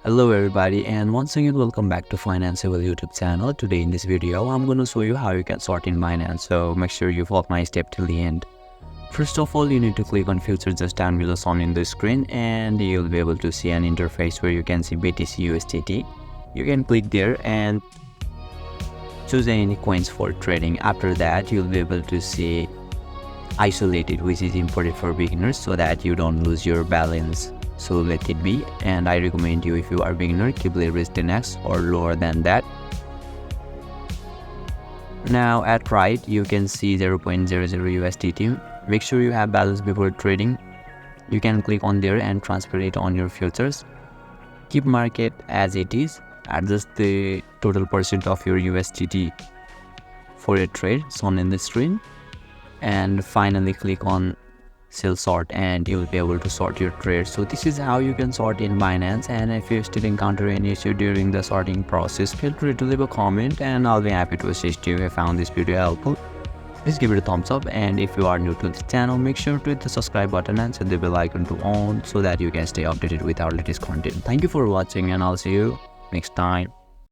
Hello everybody, and once again welcome back to Financeable YouTube channel. Today in this video I'm going to show you how you can sort in Binance, so make sure you follow my step till the end. First of all, you need to click on future just down below shown in the screen, and you'll be able to see an interface where you can see BTC USDT. You can click there and choose any coins for trading. After that, you'll be able to see isolated, which is important for beginners so that you don't lose your balance. So let it be, and I recommend you, if you are beginner, keep leverage 10x or lower than that. Now at right you can see 0.00 USDT. Make sure you have balance before trading. You can click on there and transfer it on your futures. Keep market as it is. Adjust the total percent of your USDT for a trade shown in the screen, and finally click on sell sort and you'll be able to sort your trades. So this is how you can sort in Binance, and if you still encounter any issue during the sorting process, feel free to leave a comment and I'll be happy to assist you. If you found this video helpful, please give it a thumbs up, and if you are new to the channel, make sure to hit the subscribe button and set the bell icon to on so that you can stay updated with our latest content. Thank you for watching, and I'll see you next time.